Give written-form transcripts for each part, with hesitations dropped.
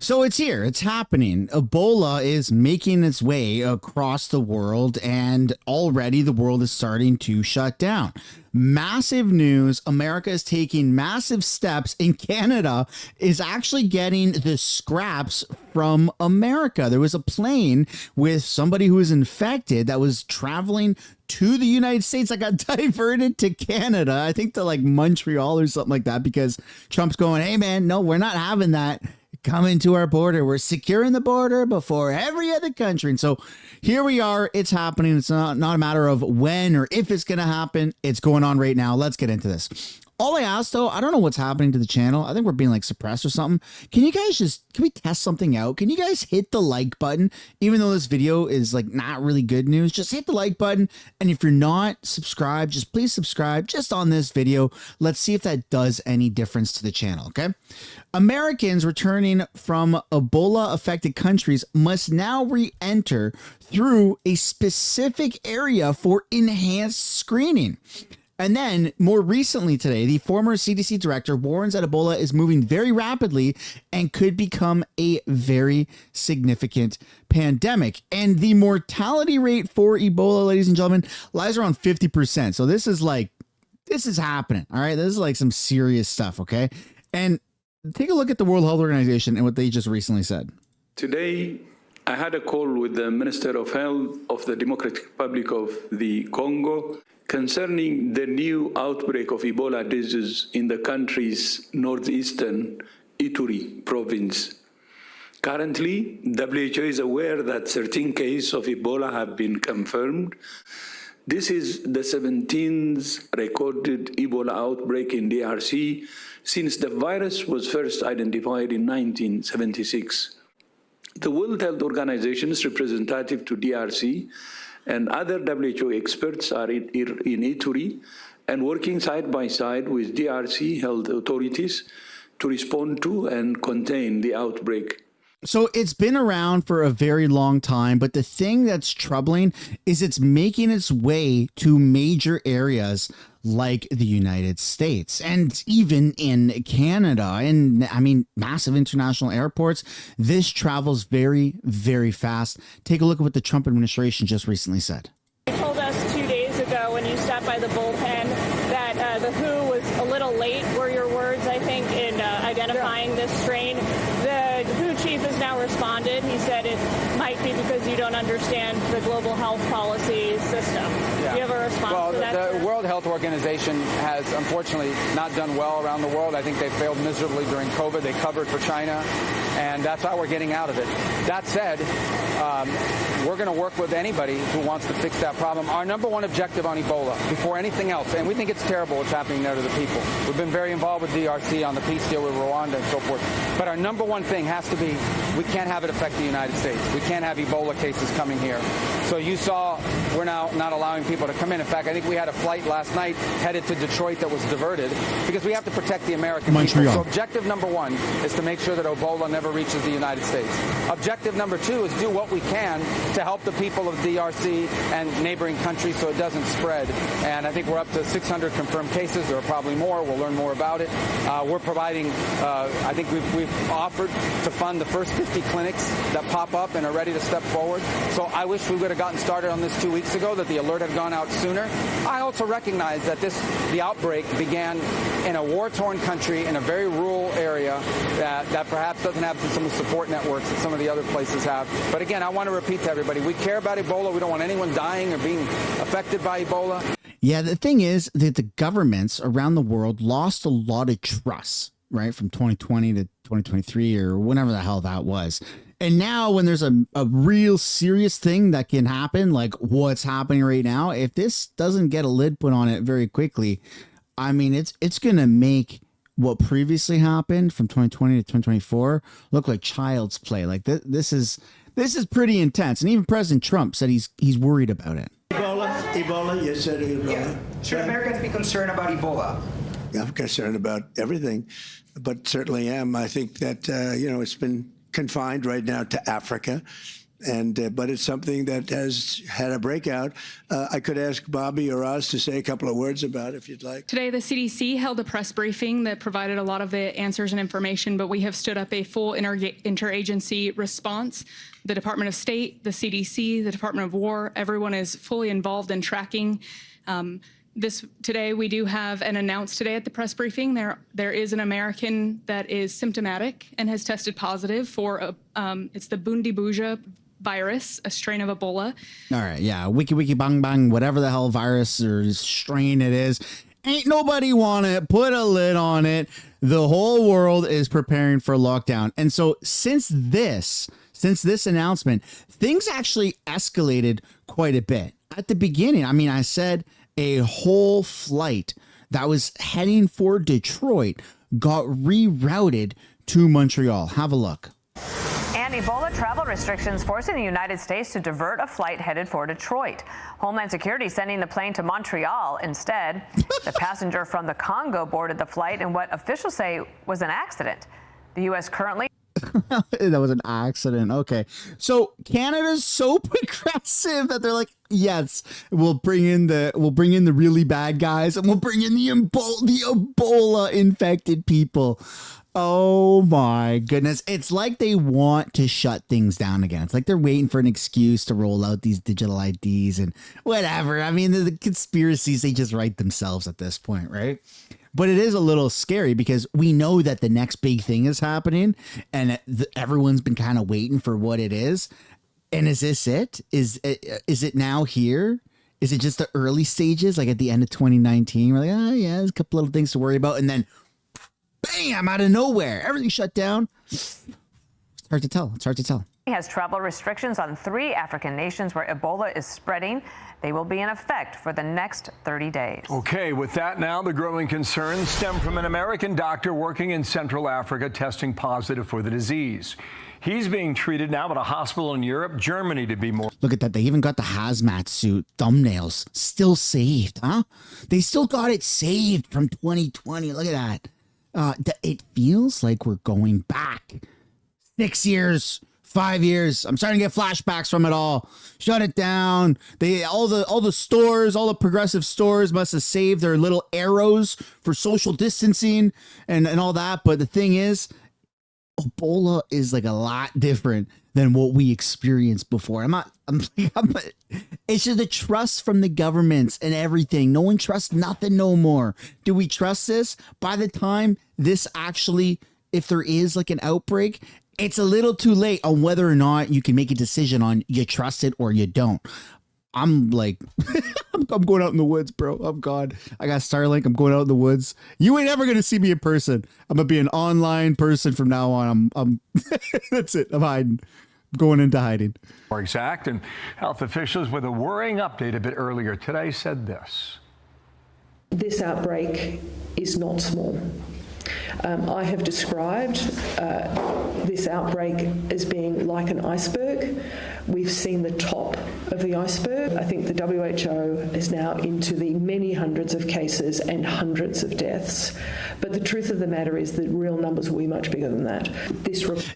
So it's here. It's happening. Ebola is making its way across the world, and already the world is starting to shut down. Massive news. America is taking massive steps, and Canada is actually getting the scraps from America. There was a plane with somebody who was infected that was traveling to the United States that got diverted to Canada. I think to like Montreal or something like that, because Trump's going, hey man, no, we're not having that. Coming to our border. We're securing the border before every other country. And so here we are. It's happening. It's not a matter of when or if it's going to happen. It's going on right now. Let's get into this. All I ask though, I don't know what's happening to the channel. I think we're being like suppressed or something. Can you guys can we test something out? Can you guys hit the like button? Even though this video is like not really good news, just hit the like button. And if you're not subscribed, just please subscribe just on this video. Let's see if that does any difference to the channel. Okay. Americans returning from Ebola affected countries must now re-enter through a specific area for enhanced screening. And then more recently today, the former CDC director warns that Ebola is moving very rapidly and could become a very significant pandemic. And the mortality rate for Ebola, ladies and gentlemen, lies around 50%. So this is happening. All right. This is like some serious stuff. Okay. And take a look at the World Health Organization and what they just recently said. Today, I had a call with the Minister of Health of the Democratic Republic of the Congo concerning the new outbreak of Ebola disease in the country's northeastern Ituri province. Currently, WHO is aware that 13 cases of Ebola have been confirmed. This is the 17th recorded Ebola outbreak in DRC since the virus was first identified in 1976. The World Health Organization's representative to DRC and other WHO experts are in Ituri and working side by side with DRC health authorities to respond to and contain the outbreak. So it's been around for a very long time, but the thing that's troubling is it's making its way to major areas like the United States and even in Canada. And I mean, massive international airports. This travels very, very fast. Take a look at what the Trump administration just recently said. You told us 2 days ago when you stopped by the bullpen that the WHO was a little late, were your words, I think, in identifying this strain. The WHO chief has now responded. He said it might be because you don't understand the global health policy system. Yeah. Do you have a response to that? Well, the World Health Organization has unfortunately not done well around the world. I think they failed miserably during COVID. They covered for China, and that's how we're getting out of it. That said, we're going to work with anybody who wants to fix that problem. Our number one objective on Ebola, before anything else, and we think it's terrible what's happening there to the people. We've been very involved with DRC on the peace deal with Rwanda and so forth. But our number one thing has to be we can't have it affect the United States. We can't have Ebola cases coming here. So you saw we're now not allowing people to come in. In fact, I think we had a flight last night headed to Detroit that was diverted because we have to protect the American people. So objective number one is to make sure that Ebola never reaches the United States. Objective number two is do what we can to help the people of DRC and neighboring countries so it doesn't spread. And I think we're up to 600 confirmed cases. There are probably more. We'll learn more about it. We're providing, I think we've offered to fund the first 50 clinics that pop up and are ready to step forward. So I wish we would have gotten started on this 2 weeks ago, that the alert had gone out sooner. I also recognize that the outbreak began in a war-torn country in a very rural area that perhaps doesn't have some of the support networks that some of the other places have. But again, I want to repeat to everybody, we care about Ebola. We don't want anyone dying or being affected by Ebola. Yeah, the thing is that the governments around the world lost a lot of trust, right, from 2020 to 2023 or whenever the hell that was. And now when there's a real serious thing that can happen, like what's happening right now, if this doesn't get a lid put on it very quickly, I mean, it's going to make what previously happened from 2020 to 2024 look like child's play. Like this is pretty intense. And even President Trump said he's worried about it. Ebola, you said Ebola. Yeah. Should Americans be concerned about Ebola? I'm concerned about everything, but certainly am. I think that, it's been confined right now to Africa. But it's something that has had a breakout. I could ask Bobby or Oz to say a couple of words about it if you'd like. Today, the CDC held a press briefing that provided a lot of the answers and information, but we have stood up a full interagency response. The Department of State, the CDC, the Department of War, everyone is fully involved in tracking. Today, we do have an announced today at the press briefing. There is an American that is symptomatic and has tested positive for it's the Bundibuja virus, a strain of Ebola. All right, yeah, wiki bang bang, whatever the hell virus or strain it is. Ain't nobody want it. Put a lid on it. The whole world is preparing for lockdown. And so since this announcement, things actually escalated quite a bit. At the beginning, I mean, I said a whole flight that was heading for Detroit got rerouted to Montreal. Have a look. And Ebola travel restrictions forcing the United States to divert a flight headed for Detroit. Homeland Security sending the plane to Montreal instead. The passenger from the Congo boarded the flight in what officials say was an accident. The U.S. currently... That was an accident. Okay. So Canada's so progressive that they're like, yes, we'll bring in the really bad guys and we'll bring in the Ebola infected people. Oh my goodness. It's like they want to shut things down again. It's like they're waiting for an excuse to roll out these digital IDs and whatever. I mean, the conspiracies, they just write themselves at this point, right? But it is a little scary because we know that the next big thing is happening and everyone's been kind of waiting for what it is. And is this it? Is it now here? Is it just the early stages, like at the end of 2019? We're like, oh yeah, there's a couple little things to worry about. And then bam, out of nowhere, everything shut down. It's hard to tell. It's hard to tell. He has travel restrictions on 3 African nations where Ebola is spreading. They will be in effect for the next 30 days. Okay, with that now, the growing concerns stem from an American doctor working in Central Africa testing positive for the disease. He's being treated now at a hospital in Europe, Germany to be more. Look at that. They even got the hazmat suit thumbnails still saved, huh? They still got it saved from 2020. Look at that. It feels like we're going back 6 years. 5 years. I'm starting to get flashbacks from it all. Shut it down. All the stores, all the progressive stores must have saved their little arrows for social distancing and all that. But the thing is, Ebola is like a lot different than what we experienced before. It's just the trust from the governments and everything. No one trusts nothing no more. Do we trust this? By the time this actually, if there is like an outbreak, it's a little too late on whether or not you can make a decision on you trust it or you don't. I'm like, I'm going out in the woods, bro. I'm gone. I got Starlink. I'm going out in the woods. You ain't ever going to see me in person. I'm going to be an online person from now on. I'm that's it. I'm hiding. I'm going into hiding. More exact, and health officials with a worrying update a bit earlier today said this. This outbreak is not small. I have described this outbreak as being like an iceberg. We've seen the top of the iceberg. I think the WHO is now into the many hundreds of cases and hundreds of deaths. But the truth of the matter is the real numbers will be much bigger than that.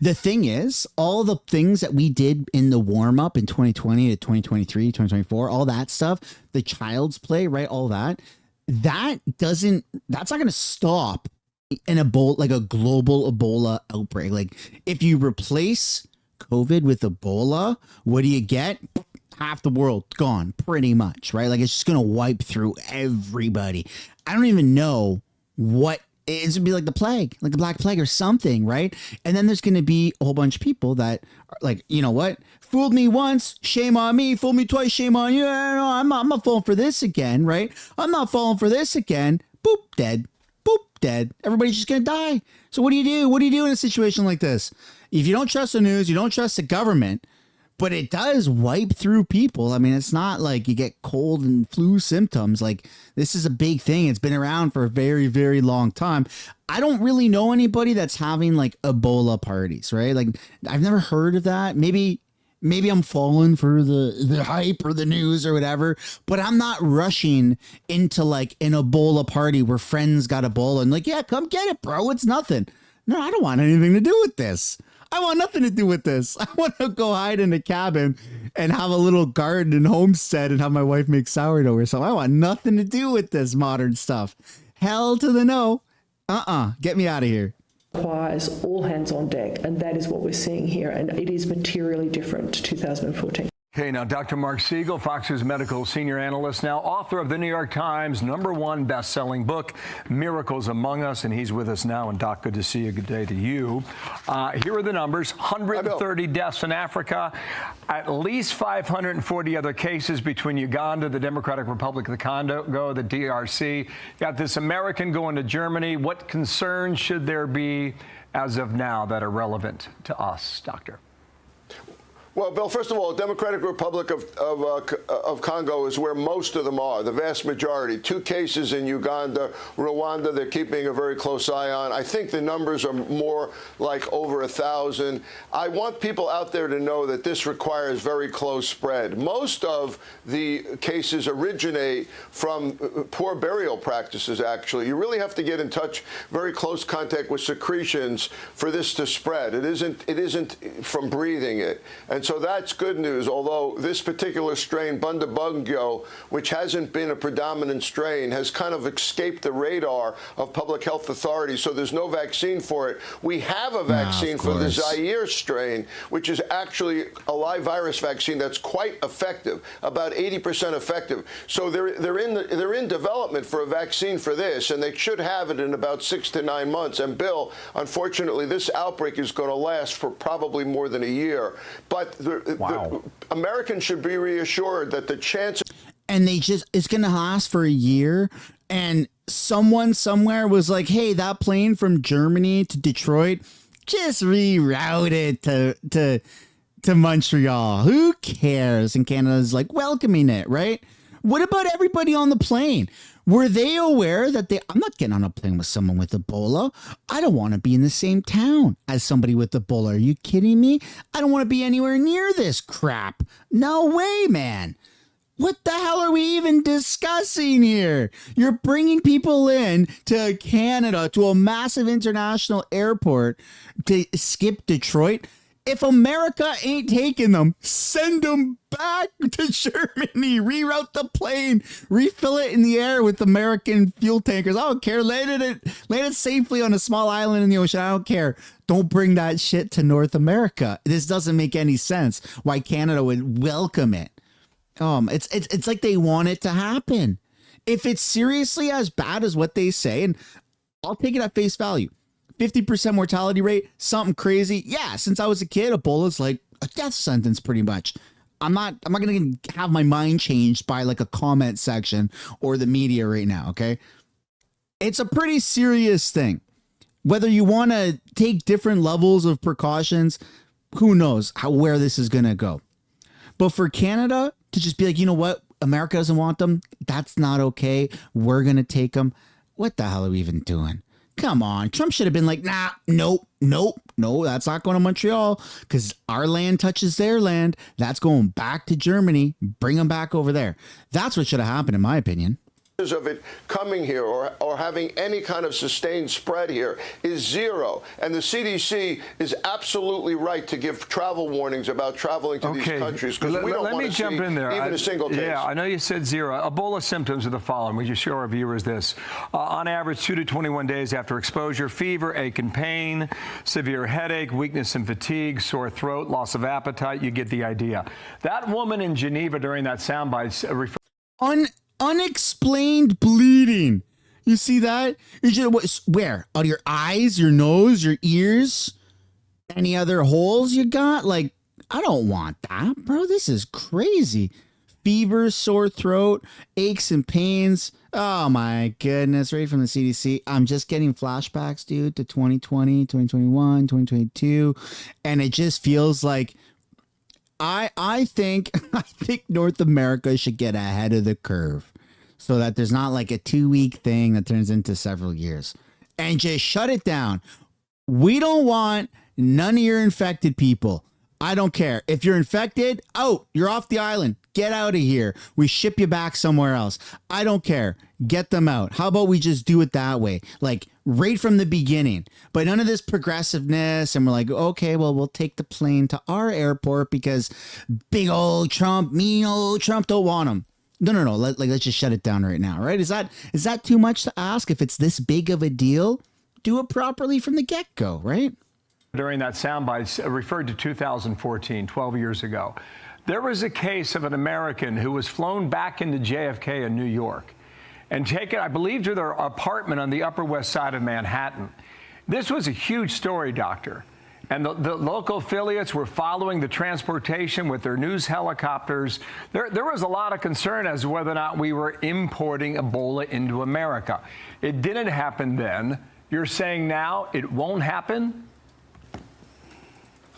The thing is, all the things that we did in the warm-up in 2020 to 2023, 2024, all that stuff, the child's play, right, all that, that's not going to stop an Ebola, like a global Ebola outbreak. Like if you replace COVID with Ebola, what do you get? Half the world gone, pretty much, right? Like it's just gonna wipe through everybody. I don't even know what it's gonna be, like the plague, like the Black Plague or something, right? And then there's gonna be a whole bunch of people that are like, you know what? Fooled me once, shame on me. Fooled me twice, shame on you. No, I'm not falling for this again, right? I'm not falling for this again. Boop, dead. Boop, dead. Everybody's just gonna die. So what do you do? What do you do in a situation like this? If you don't trust the news, you don't trust the government, but it does wipe through people. I mean, it's not like you get cold and flu symptoms. Like this is a big thing. It's been around for a very, very long time. I don't really know anybody that's having like Ebola parties, right? Like I've never heard of that. Maybe I'm falling for the hype or the news or whatever, but I'm not rushing into like an Ebola party where friends got Ebola and like, yeah, come get it, bro. It's nothing. No, I don't want anything to do with this. I want nothing to do with this. I want to go hide in a cabin and have a little garden and homestead and have my wife make sourdough or something. I want nothing to do with this modern stuff. Hell to the no. Get me out of here. Requires all hands on deck, and that is what we're seeing here, and it is materially different to 2014. Okay, now Dr. Mark Siegel, Fox News medical senior analyst, now author of the New York Times #1 best-selling book, Miracles Among Us, and he's with us now. And Doc, good to see you. Good day to you. Here are the numbers: 130 deaths in Africa, at least 540 other cases between Uganda, the Democratic Republic of the Congo, the DRC. Got this American going to Germany. What concerns should there be as of now that are relevant to us, Doctor? Well, Bill, first of all, Democratic Republic of Congo is where most of them are, the vast majority. 2 cases in Uganda. Rwanda, they're keeping a very close eye on. I think the numbers are more like over 1,000. I want people out there to know that this requires very close spread. Most of the cases originate from poor burial practices, actually. You really have to get in touch, very close contact with secretions for this to spread. It isn't from breathing it. And so that's good news, although this particular strain, Bundibugyo, which hasn't been a predominant strain, has kind of escaped the radar of public health authorities, so there's no vaccine for it. We have a vaccine for the Zaire strain, which is actually a live virus vaccine that's quite effective, about 80% effective. So they're in development for a vaccine for this, and they should have it in about 6 to 9 months. And Bill, unfortunately, this outbreak is going to last for probably more than a year. But the Americans should be reassured that the chance. And it's going to last for a year. And someone somewhere was like, hey, that plane from Germany to Detroit, just reroute it to Montreal. Who cares? And Canada's like welcoming it, right? What about everybody on the plane? Were they aware that I'm not getting on a plane with someone with Ebola. I don't want to be in the same town as somebody with Ebola. Are you kidding me? I don't want to be anywhere near this crap. No way, man. What the hell are we even discussing here? You're bringing people in to Canada, to a massive international airport to skip Detroit. If America ain't taking them, send them back to Germany, reroute the plane, refill it in the air with American fuel tankers. I don't care. Land it safely on a small island in the ocean. I don't care. Don't bring that shit to North America. This doesn't make any sense why Canada would welcome it. It's like they want it to happen. If it's seriously as bad as what they say, and I'll take it at face value, 50% mortality rate, something crazy. Yeah, since I was a kid, Ebola's like a death sentence pretty much. I'm not going to have my mind changed by like a comment section or the media right now, okay? It's a pretty serious thing. Whether you want to take different levels of precautions, who knows where this is going to go. But for Canada to just be like, you know what? America doesn't want them. That's not okay. We're going to take them. What the hell are we even doing? Come on. Trump should have been like, nah, nope, that's not going to Montreal because our land touches their land. That's going back to Germany. Bring them back over there. That's what should have happened, in my opinion. Of it coming here or having any kind of sustained spread here is zero. And the CDC is absolutely right to give travel warnings about traveling to these countries because we don't want to see even a single case. Yeah, I know you said zero. Ebola symptoms are the following. Would you show our viewers this? On average, 2 to 21 days after exposure, fever, ache and pain, severe headache, weakness and fatigue, sore throat, loss of appetite. You get the idea. That woman in Geneva during that soundbite unexplained bleeding. You see that? Where? Out of your eyes, your nose, your ears? Any other holes you got? Like, I don't want that, bro. This is crazy. Fever, sore throat, aches and pains. Oh my goodness. Right from the CDC. I'm just getting flashbacks, dude, to 2020, 2021, 2022. And it just feels like I think North America should get ahead of the curve so that there's not like a 2-week thing that turns into several years and just shut it down. We don't want none of your infected people. I don't care. If you're infected, you're off the island. Get out of here. We ship you back somewhere else. I don't care. Get them out. How about we just do it that way? Like right from the beginning. But none of this progressiveness. And we're like, okay, well, we'll take the plane to our airport because big old Trump, mean old Trump don't want them. No. Let's just shut it down right now, right? Is that too much to ask? If it's this big of a deal, do it properly from the get-go, right? During that soundbite referred to 2014, 12 years ago, there was a case of an American who was flown back into JFK in New York and taken, I believe, to their apartment on the Upper West Side of Manhattan. This was a huge story, Doctor. And the local affiliates were following the transportation with their news helicopters. There was a lot of concern as to whether or not we were importing Ebola into America. It didn't happen then. You're saying now it won't happen?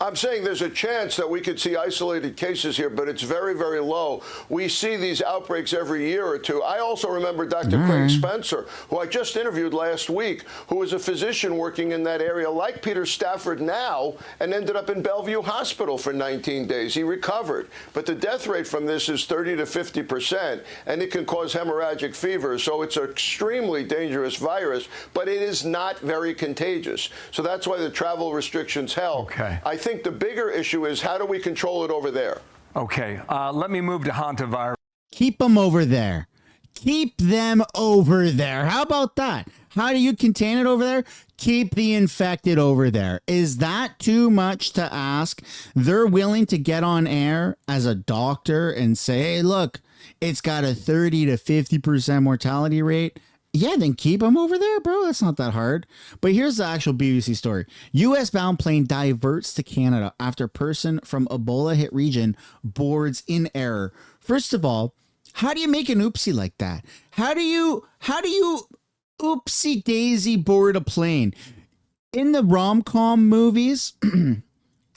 I'm saying there's a chance that we could see isolated cases here, but it's very, very low. We see these outbreaks every year or two. I also remember Dr. Craig Spencer, who I just interviewed last week, who was a physician working in that area like Peter Stafford now and ended up in Bellevue Hospital for 19 days. He recovered. But the death rate from this is 30 to 50%, and it can cause hemorrhagic fever. So it's an extremely dangerous virus, but it is not very contagious. So that's why the travel restrictions help. Okay. I think the bigger issue is how do we control it over there? Okay, let me move to hantavirus. Keep them over there. Keep them over there. How about that? How do you contain it over there? Keep the infected over there. Is that too much to ask? They're willing to get on air as a doctor and say, hey, look, it's got a 30 to 50% mortality rate. Yeah, then keep them over there, bro. That's not that hard. But here's the actual BBC story. U.S. bound plane diverts to Canada after person from Ebola hit region boards in error. First of all, how do you make an oopsie like that? How do you oopsie daisy board a plane? In the rom-com movies,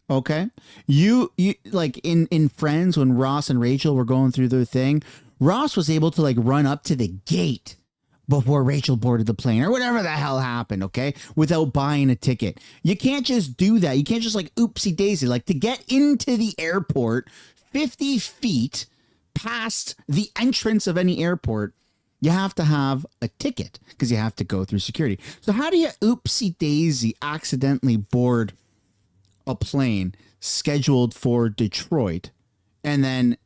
okay, you like in Friends when Ross and Rachel were going through their thing, Ross was able to like run up to the gate before Rachel boarded the plane or whatever the hell happened, okay, without buying a ticket. You can't just do that. You can't just like oopsie daisy. Like to get into the airport 50 feet past the entrance of any airport, you have to have a ticket because you have to go through security. So how do you oopsie daisy accidentally board a plane scheduled for Detroit and then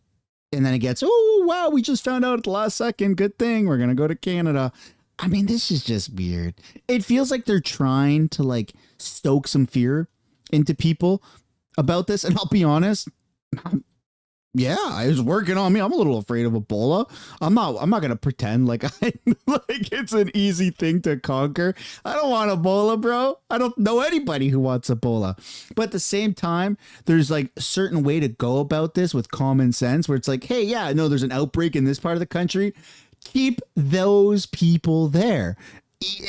it gets, oh, wow, we just found out at the last second. Good thing. We're going to go to Canada. I mean, this is just weird. It feels like they're trying to like stoke some fear into people about this. And I'll be honest. Yeah, it's working on me. I'm a little afraid of Ebola. I'm not going to pretend like it's an easy thing to conquer. I don't want Ebola, bro. I don't know anybody who wants Ebola. But at the same time, there's like a certain way to go about this with common sense where it's like, hey, yeah, no, there's an outbreak in this part of the country. Keep those people there.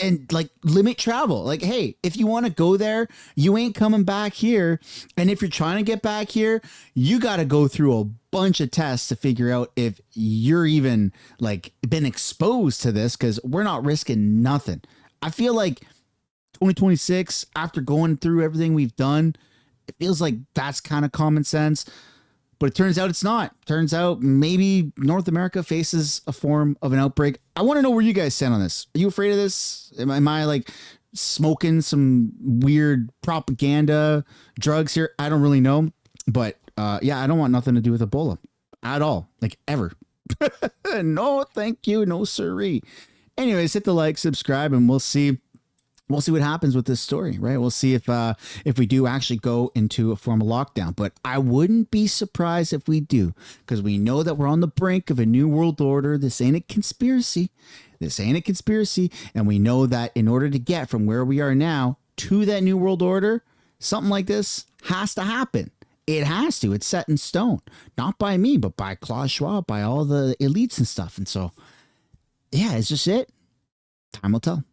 And like limit travel. Like, hey, if you want to go there, you ain't coming back here. And if you're trying to get back here, you got to go through a bunch of tests to figure out if you're even like been exposed to this, because we're not risking nothing. I feel like 2026, after going through everything we've done, it feels like that's kind of common sense. But it turns out it's not. Turns out maybe North America faces a form of an outbreak. I want to know where you guys stand on this. Are you afraid of this? Am I like smoking some weird propaganda drugs here? I don't really know. But yeah, I don't want nothing to do with Ebola at all. Like ever. No, thank you. No, siree. Anyways, hit the like, subscribe, and we'll see what happens with this story, right? We'll see if we do actually go into a formal lockdown. But I wouldn't be surprised if we do, because we know that we're on the brink of a new world order. This ain't a conspiracy. And we know that in order to get from where we are now to that new world order, something like this has to happen. It has to. It's set in stone. Not by me, but by Klaus Schwab, by all the elites and stuff. And so, yeah, it's just it. Time will tell.